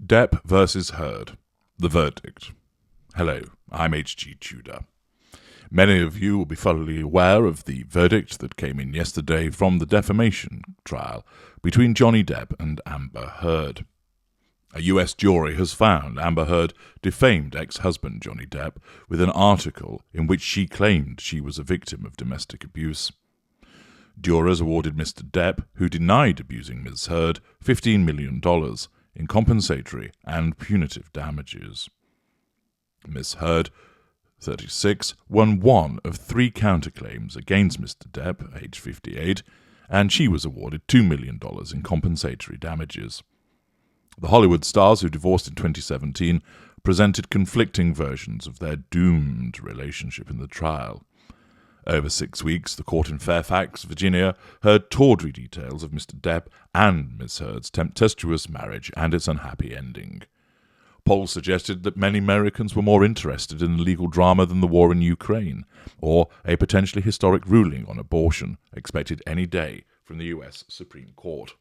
Depp versus Heard. The verdict. Hello, I'm H.G. Tudor. Many of you will be thoroughly aware of the verdict that came in yesterday from the defamation trial between Johnny Depp and Amber Heard. A US jury has found Amber Heard defamed ex-husband Johnny Depp with an article in which she claimed she was a victim of domestic abuse. Jurors awarded Mr. Depp, who denied abusing Ms. Heard, $15 million in compensatory and punitive damages. Ms. Heard, 36, won one of three counterclaims against Mr. Depp, age 58, and she was awarded $2 million in compensatory damages. The Hollywood stars, who divorced in 2017, presented conflicting versions of their doomed relationship in the trial. Over 6 weeks, the court in Fairfax, Virginia, heard tawdry details of Mr. Depp and Ms. Heard's tempestuous marriage and its unhappy ending. Polls suggested that many Americans were more interested in the legal drama than the war in Ukraine, or a potentially historic ruling on abortion expected any day from the US Supreme Court.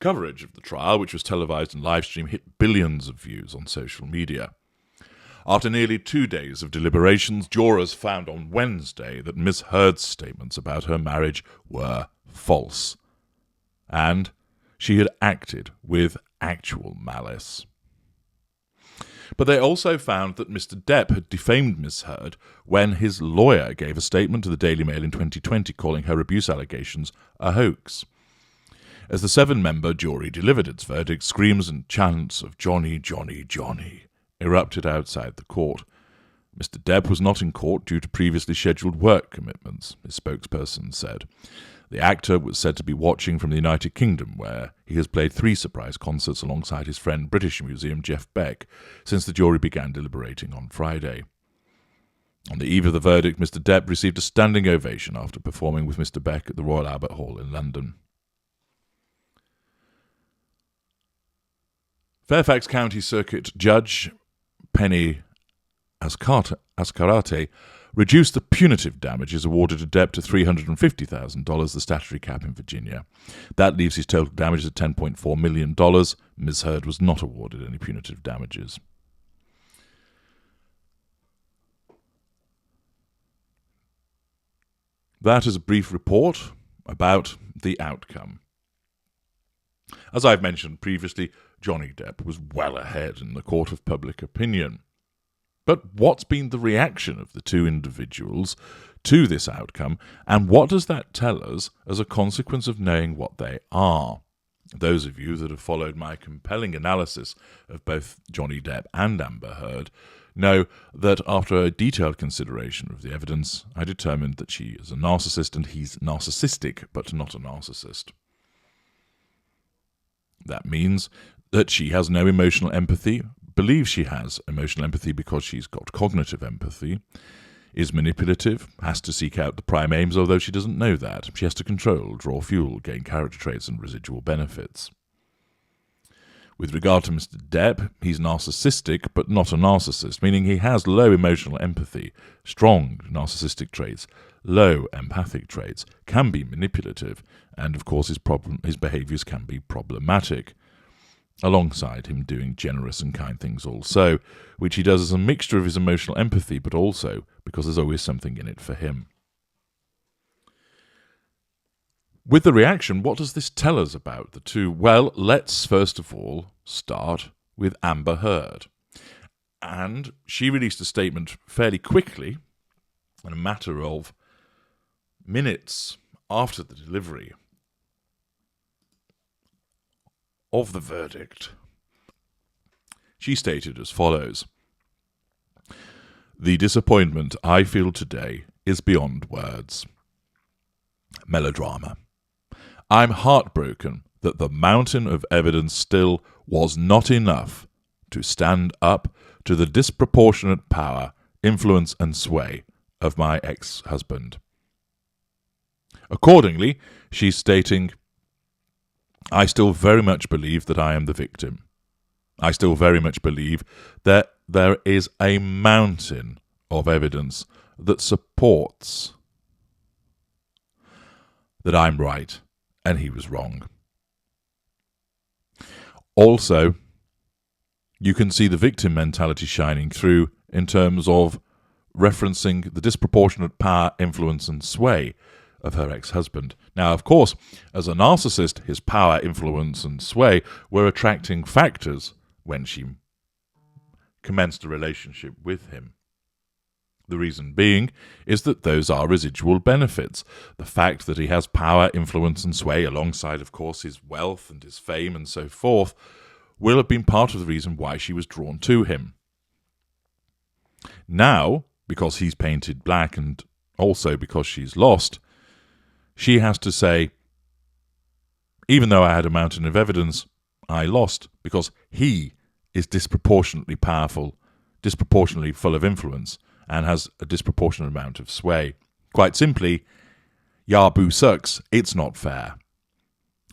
Coverage of the trial, which was televised and live-streamed, hit billions of views on social media. After nearly 2 days of deliberations, jurors found on Wednesday that Ms. Heard's statements about her marriage were false, and she had acted with actual malice. But they also found that Mr. Depp had defamed Ms. Heard when his lawyer gave a statement to the Daily Mail in 2020 calling her abuse allegations a hoax. As the 7-member jury delivered its verdict, screams and chants of "Johnny, Johnny, Johnny" erupted outside the court. Mr. Depp was not in court due to previously scheduled work commitments, his spokesperson said. The actor was said to be watching from the United Kingdom, where he has played 3 surprise concerts alongside his friend British Museum Jeff Beck since the jury began deliberating on Friday. On the eve of the verdict, Mr. Depp received a standing ovation after performing with Mr. Beck at the Royal Albert Hall in London. Fairfax County Circuit Judge Penny Ascarate reduced the punitive damages awarded to Depp to $350,000, the statutory cap in Virginia. That leaves his total damages at $10.4 million. Ms. Heard was not awarded any punitive damages. That is a brief report about the outcome. As I've mentioned previously, Johnny Depp was well ahead in the court of public opinion. But what's been the reaction of the two individuals to this outcome, and what does that tell us as a consequence of knowing what they are? Those of you that have followed my compelling analysis of both Johnny Depp and Amber Heard know that after a detailed consideration of the evidence, I determined that she is a narcissist and he's narcissistic, but not a narcissist. That means that she has no emotional empathy, believes she has emotional empathy because she's got cognitive empathy, is manipulative, has to seek out the prime aims, although she doesn't know that. She has to control, draw fuel, gain character traits and residual benefits. With regard to Mr. Depp, he's narcissistic but not a narcissist, meaning he has low emotional empathy, strong narcissistic traits, low empathic traits, can be manipulative, and of course his behaviours can be problematic, alongside him doing generous and kind things also, which he does as a mixture of his emotional empathy, but also because there's always something in it for him. With the reaction, what does this tell us about the two? Well, let's first of all start with Amber Heard. And she released a statement fairly quickly, in a matter of minutes after the delivery of the verdict. She stated as follows: "The disappointment I feel today is beyond words. Melodrama. I'm heartbroken that the mountain of evidence still was not enough to stand up to the disproportionate power, influence, and sway of my ex-husband." Accordingly, she's stating, "I still very much believe that I am the victim. I still very much believe that there is a mountain of evidence that supports that I'm right and he was wrong. Also, you can see the victim mentality shining through in terms of referencing the disproportionate power, influence, and sway of her ex-husband. Now, of course, as a narcissist, his power, influence, and sway were attracting factors when she commenced a relationship with him. The reason being is that those are residual benefits. The fact that he has power, influence, and sway, alongside, of course, his wealth and his fame and so forth, will have been part of the reason why she was drawn to him. Now, because he's painted black and also because she's lost, she has to say, even though I had a mountain of evidence, I lost because he is disproportionately powerful, disproportionately full of influence, and has a disproportionate amount of sway. Quite simply, Yabu sucks, it's not fair.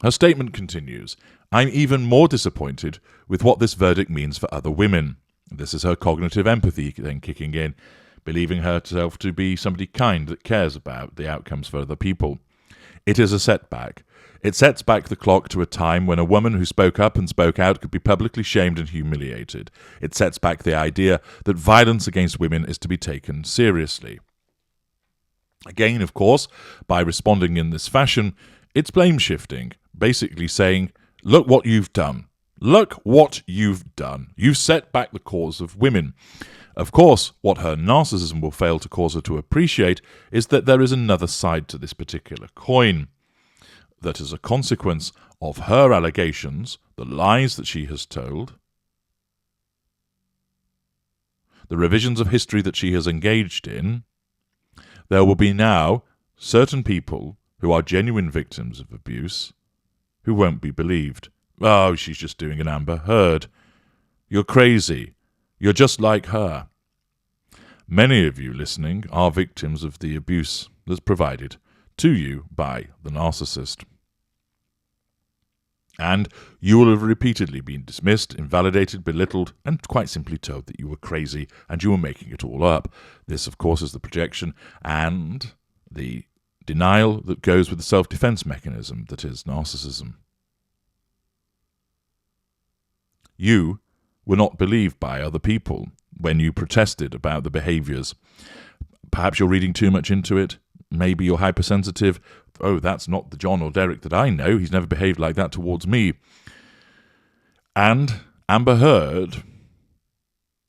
Her statement continues, I'm even more disappointed with what this verdict means for other women. This is her cognitive empathy then kicking in, believing herself to be somebody kind that cares about the outcomes for other people. It is a setback. It sets back the clock to a time when a woman who spoke up and spoke out could be publicly shamed and humiliated. It sets back the idea that violence against women is to be taken seriously. Again, of course, by responding in this fashion, it's blame shifting, basically saying, look what you've done. Look what you've done. You've set back the cause of women. Of course, what her narcissism will fail to cause her to appreciate is that there is another side to this particular coin. That as a consequence of her allegations, the lies that she has told, the revisions of history that she has engaged in, there will be now certain people who are genuine victims of abuse who won't be believed. Oh, she's just doing an Amber Heard. You're crazy. You're just like her. Many of you listening are victims of the abuse that's provided to you by the narcissist. And you will have repeatedly been dismissed, invalidated, belittled, and quite simply told that you were crazy and you were making it all up. This, of course, is the projection and the denial that goes with the self-defense mechanism that is narcissism. You were not believed by other people when you protested about the behaviours. Perhaps you're reading too much into it. Maybe you're hypersensitive. Oh, that's not the John or Derek that I know. He's never behaved like that towards me. And Amber Heard,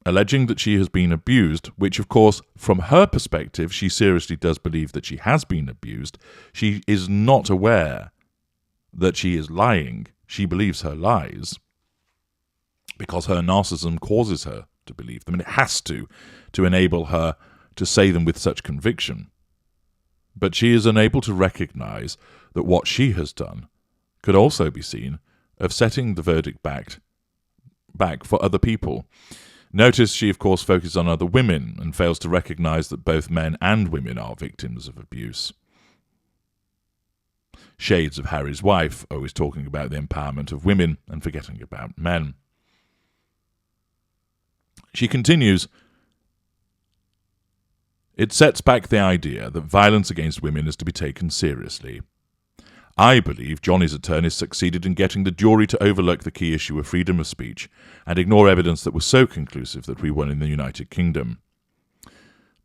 alleging that she has been abused, which, of course, from her perspective, she seriously does believe that she has been abused. She is not aware that she is lying. She believes her lies because her narcissism causes her to believe them, and it has to enable her to say them with such conviction. But she is unable to recognize that what she has done could also be seen of setting the verdict back for other people. Notice she, of course, focuses on other women and fails to recognize that both men and women are victims of abuse. Shades of Harry's wife, always talking about the empowerment of women and forgetting about men. She continues, it sets back the idea that violence against women is to be taken seriously. I believe Johnny's attorneys succeeded in getting the jury to overlook the key issue of freedom of speech and ignore evidence that was so conclusive that we won in the United Kingdom.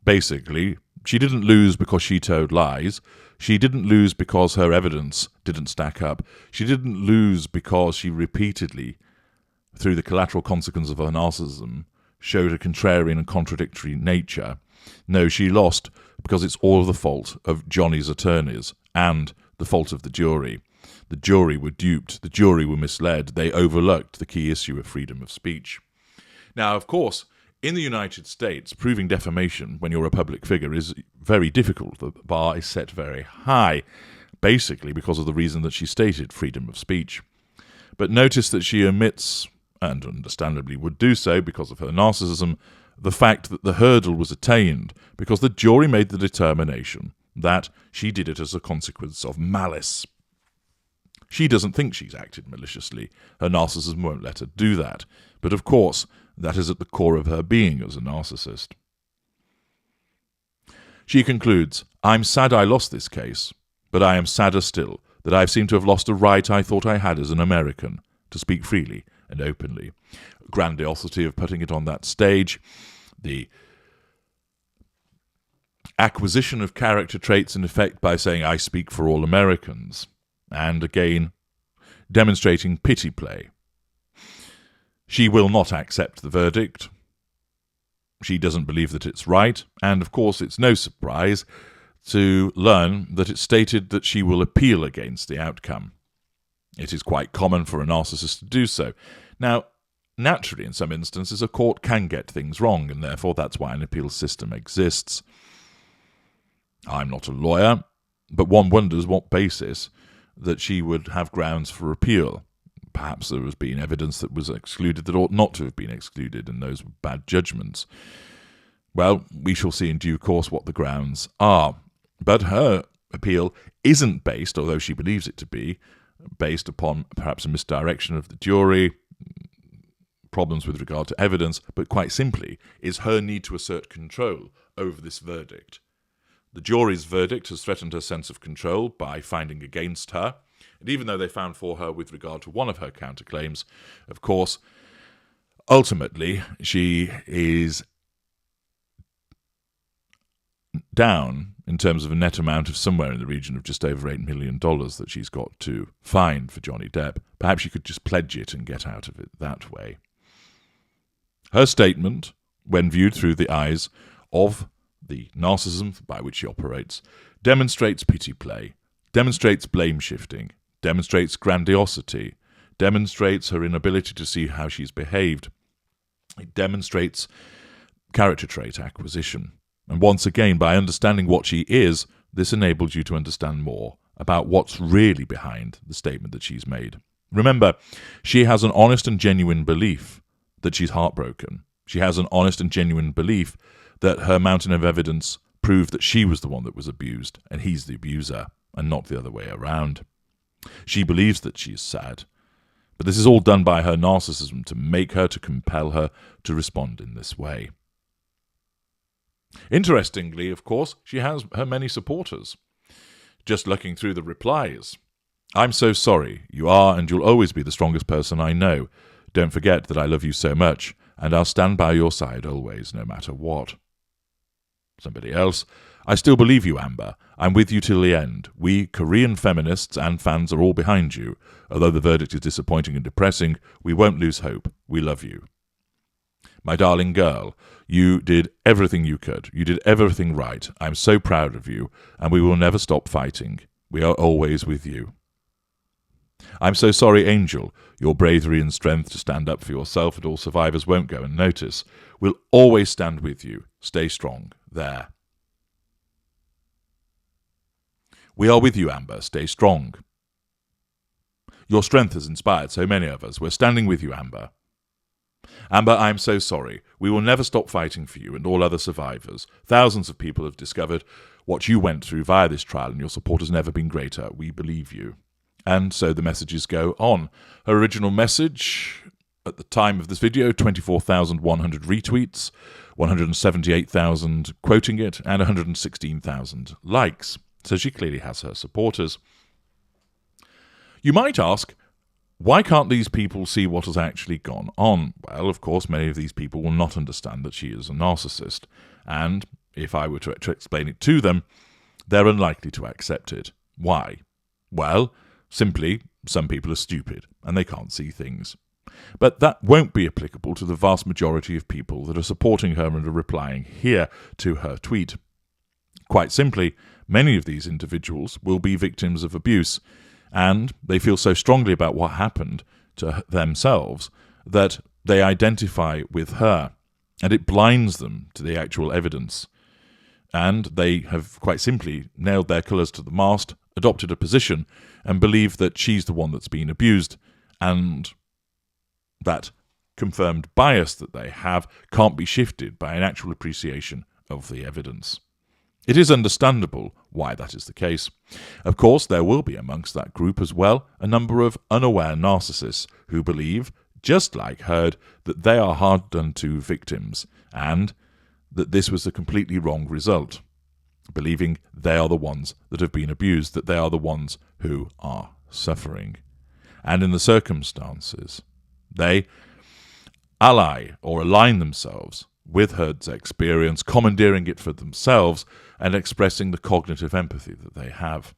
Basically, she didn't lose because she told lies. She didn't lose because her evidence didn't stack up. She didn't lose because she repeatedly, through the collateral consequence of her narcissism, showed a contrarian and contradictory nature. No, she lost because it's all the fault of Johnny's attorneys and the fault of the jury. The jury were duped. The jury were misled. They overlooked the key issue of freedom of speech. Now, of course, in the United States, proving defamation when you're a public figure is very difficult. The bar is set very high, basically because of the reason that she stated, freedom of speech. But notice that she omits, and understandably would do so because of her narcissism, the fact that the hurdle was attained because the jury made the determination that she did it as a consequence of malice. She doesn't think she's acted maliciously. Her narcissism won't let her do that. But of course, that is at the core of her being as a narcissist. She concludes, I'm sad I lost this case, but I am sadder still that I seem to have lost a right I thought I had as an American to speak freely and openly. Grandiosity of putting it on that stage, the acquisition of character traits in effect by saying, I speak for all Americans, and again, demonstrating pity play. She will not accept the verdict. She doesn't believe that it's right, and of course it's no surprise to learn that it's stated that she will appeal against the outcome. It is quite common for a narcissist to do so. Now, naturally, in some instances, a court can get things wrong, and therefore that's why an appeal system exists. I'm not a lawyer, but one wonders what basis that she would have grounds for appeal. Perhaps there has been evidence that was excluded that ought not to have been excluded, and those were bad judgments. Well, we shall see in due course what the grounds are. But her appeal isn't based, although she believes it to be, based upon perhaps a misdirection of the jury, problems with regard to evidence, but quite simply is her need to assert control over this verdict. The jury's verdict has threatened her sense of control by finding against her, and even though they found for her with regard to one of her counterclaims, of course, ultimately she is down in terms of a net amount of somewhere in the region of just over $8 million that she's got to find for Johnny Depp. Perhaps she could just pledge it and get out of it that way. Her statement, when viewed through the eyes of the narcissism by which she operates, demonstrates pity play, demonstrates blame shifting, demonstrates grandiosity, demonstrates her inability to see how she's behaved. It demonstrates character trait acquisition. And once again, by understanding what she is, this enables you to understand more about what's really behind the statement that she's made. Remember, she has an honest and genuine belief that she's heartbroken. She has an honest and genuine belief that her mountain of evidence proved that she was the one that was abused, and he's the abuser, and not the other way around. She believes that she is sad, but this is all done by her narcissism to compel her to respond in this way. Interestingly, of course, she has her many supporters. Just looking through the replies. I'm so sorry. You are and you'll always be the strongest person I know. Don't forget that I love you so much, and I'll stand by your side always, no matter what. Somebody else. I still believe you, Amber. I'm with you till the end. We Korean feminists and fans are all behind you. Although the verdict is disappointing and depressing, we won't lose hope. We love you. My darling girl, you did everything you could. You did everything right. I'm so proud of you, and we will never stop fighting. We are always with you. I'm so sorry, Angel. Your bravery and strength to stand up for yourself and all survivors won't go unnoticed. We'll always stand with you. Stay strong. There. We are with you, Amber. Stay strong. Your strength has inspired so many of us. We're standing with you, Amber. Amber, I'm so sorry. We will never stop fighting for you and all other survivors. Thousands of people have discovered what you went through via this trial, and your support has never been greater. We believe you. And so the messages go on. Her original message, at the time of this video, 24,100 retweets, 178,000 quoting it, and 116,000 likes. So she clearly has her supporters. You might ask, why can't these people see what has actually gone on? Well, of course, many of these people will not understand that she is a narcissist. And if I were to explain it to them, they're unlikely to accept it. Why? Well, simply, some people are stupid and they can't see things. But that won't be applicable to the vast majority of people that are supporting her and are replying here to her tweet. Quite simply, many of these individuals will be victims of abuse, and they feel so strongly about what happened to themselves that they identify with her, and it blinds them to the actual evidence. And they have quite simply nailed their colours to the mast, adopted a position, and believe that she's the one that's been abused, and that confirmed bias that they have can't be shifted by an actual appreciation of the evidence. It is understandable why that is the case. Of course, there will be amongst that group as well a number of unaware narcissists who believe, just like Heard, that they are hard done to victims and that this was a completely wrong result, believing they are the ones that have been abused, that they are the ones who are suffering. And in the circumstances, They ally or align themselves with Heard's experience, commandeering it for themselves and expressing the cognitive empathy that they have.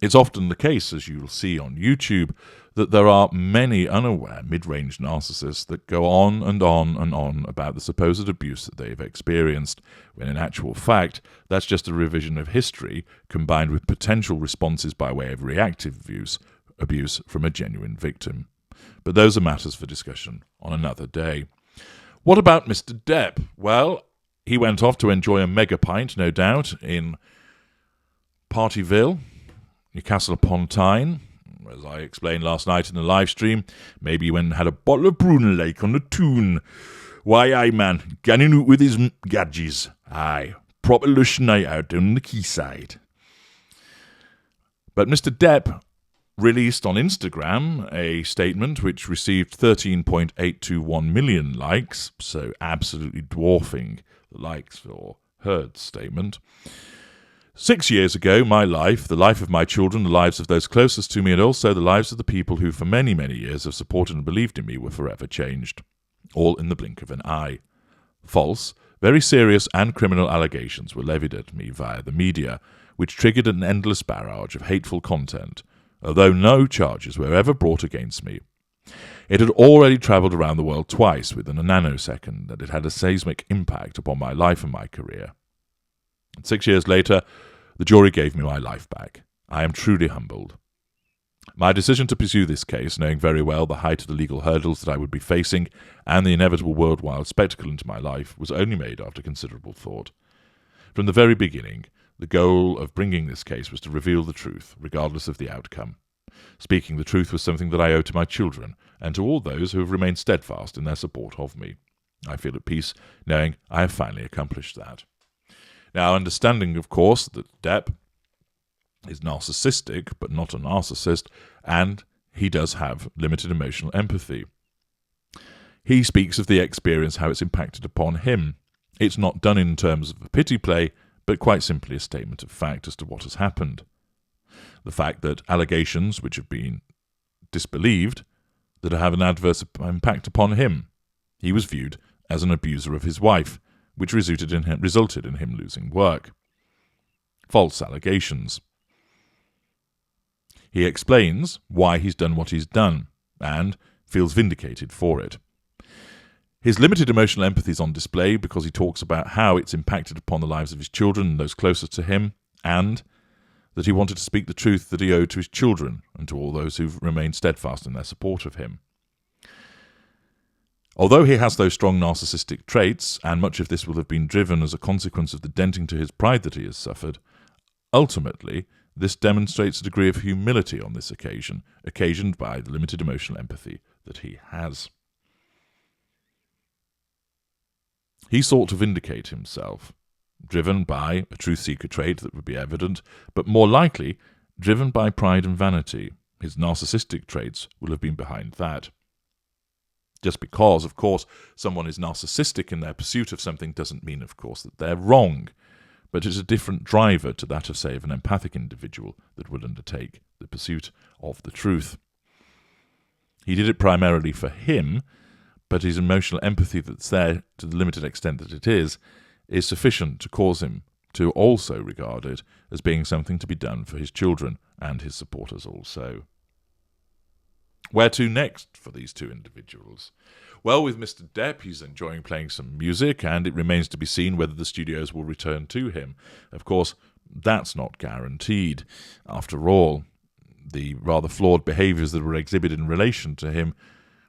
It's often the case, as you'll see on YouTube, that there are many unaware mid-range narcissists that go on and on and on about the supposed abuse that they've experienced, when in actual fact, that's just a revision of history combined with potential responses by way of reactive abuse from a genuine victim. But those are matters for discussion on another day. What about Mr. Depp? Well, he went off to enjoy a mega pint, no doubt, in Partyville, Newcastle upon Tyne. As I explained last night in the live stream, maybe he went and had a bottle of Bruin Lake on the Toon. Why, aye, man, ganning out with his gadgies. Aye, proper lush night out down the quayside. But Mr. Depp released on Instagram a statement which received 13.821 million likes, so absolutely dwarfing the likes for Heard's statement. 6 years ago, my life, the life of my children, the lives of those closest to me, and also the lives of the people who for many, many years have supported and believed in me were forever changed. All in the blink of an eye. False, very serious and criminal allegations were levied at me via the media, which triggered an endless barrage of hateful content, although no charges were ever brought against me. It had already travelled around the world twice within a nanosecond, and it had a seismic impact upon my life and my career. And 6 years later, the jury gave me my life back. I am truly humbled. My decision to pursue this case, knowing very well the height of the legal hurdles that I would be facing and the inevitable worldwide spectacle into my life, was only made after considerable thought. From the very beginning, the goal of bringing this case was to reveal the truth, regardless of the outcome. Speaking the truth was something that I owe to my children and to all those who have remained steadfast in their support of me. I feel at peace knowing I have finally accomplished that. Now, understanding, of course, that Depp is narcissistic, but not a narcissist, and he does have limited emotional empathy. He speaks of the experience, how it's impacted upon him. It's not done in terms of a pity play, but quite simply a statement of fact as to what has happened. The fact that allegations which have been disbelieved, that have an adverse impact upon him. He was viewed as an abuser of his wife, which resulted in him losing work. False allegations. He explains why he's done what he's done, and feels vindicated for it. His limited emotional empathy is on display because he talks about how it's impacted upon the lives of his children and those closest to him, and that he wanted to speak the truth that he owed to his children and to all those who've remained steadfast in their support of him. Although he has those strong narcissistic traits, and much of this will have been driven as a consequence of the denting to his pride that he has suffered, ultimately, this demonstrates a degree of humility on this occasion, occasioned by the limited emotional empathy that he has. He sought to vindicate himself, driven by a truth-seeker trait that would be evident, but more likely, driven by pride and vanity. His narcissistic traits will have been behind that. Just because, of course, someone is narcissistic in their pursuit of something doesn't mean, of course, that they're wrong, but it's a different driver to that of, say, of an empathic individual that would undertake the pursuit of the truth. He did it primarily for him, but his emotional empathy that's there, to the limited extent that it is sufficient to cause him to also regard it as being something to be done for his children and his supporters also. Where to next for these two individuals? Well, with Mr. Depp, he's enjoying playing some music, and it remains to be seen whether the studios will return to him. Of course, that's not guaranteed. After all, the rather flawed behaviours that were exhibited in relation to him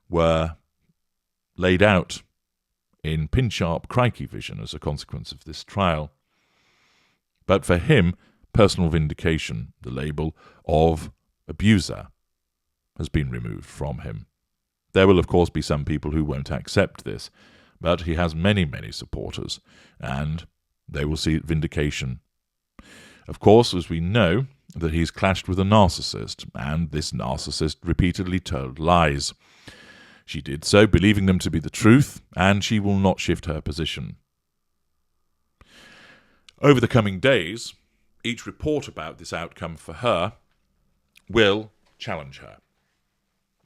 were laid out in pin-sharp crikey vision as a consequence of this trial. But for him, personal vindication, the label of abuser, has been removed from him. There will, of course, be some people who won't accept this, but he has many, many supporters, and they will see vindication. Of course, as we know, that he's clashed with a narcissist, and this narcissist repeatedly told lies. She did so, believing them to be the truth, and she will not shift her position. Over the coming days, each report about this outcome for her will challenge her.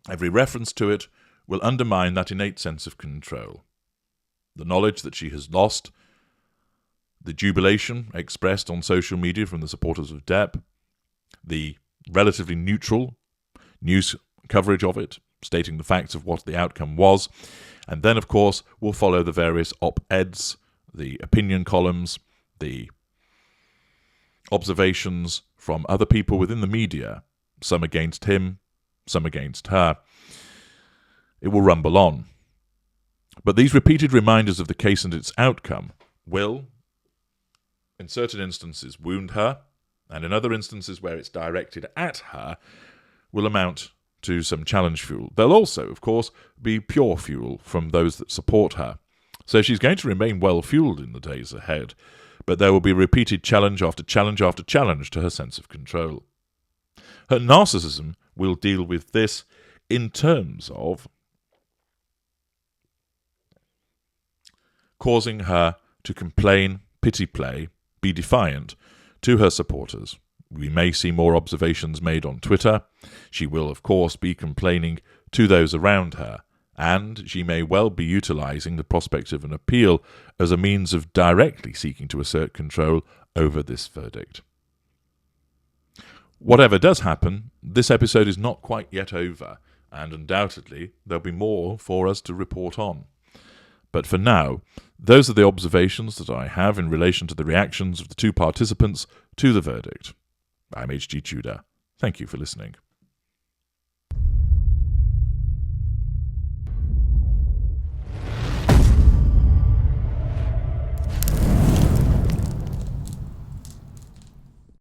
Every reference to it will undermine that innate sense of control. The knowledge that she has lost, the jubilation expressed on social media from the supporters of Depp, the relatively neutral news coverage of it, stating the facts of what the outcome was, and then, of course, will follow the various op-eds, the opinion columns, the observations from other people within the media, some against him, some against her. It will rumble on. But these repeated reminders of the case and its outcome will, in certain instances, wound her, and in other instances where it's directed at her, will amount to some challenge fuel. There'll also, of course, be pure fuel from those that support her. So she's going to remain well-fueled in the days ahead, but there will be repeated challenge after challenge after challenge to her sense of control. Her narcissism will deal with this in terms of causing her to complain, pity play, be defiant to her supporters. We may see more observations made on Twitter. She will, of course, be complaining to those around her, and she may well be utilising the prospect of an appeal as a means of directly seeking to assert control over this verdict. Whatever does happen, this episode is not quite yet over, and undoubtedly there'll be more for us to report on. But for now, those are the observations that I have in relation to the reactions of the two participants to the verdict. I'm H.G. Tudor. Thank you for listening.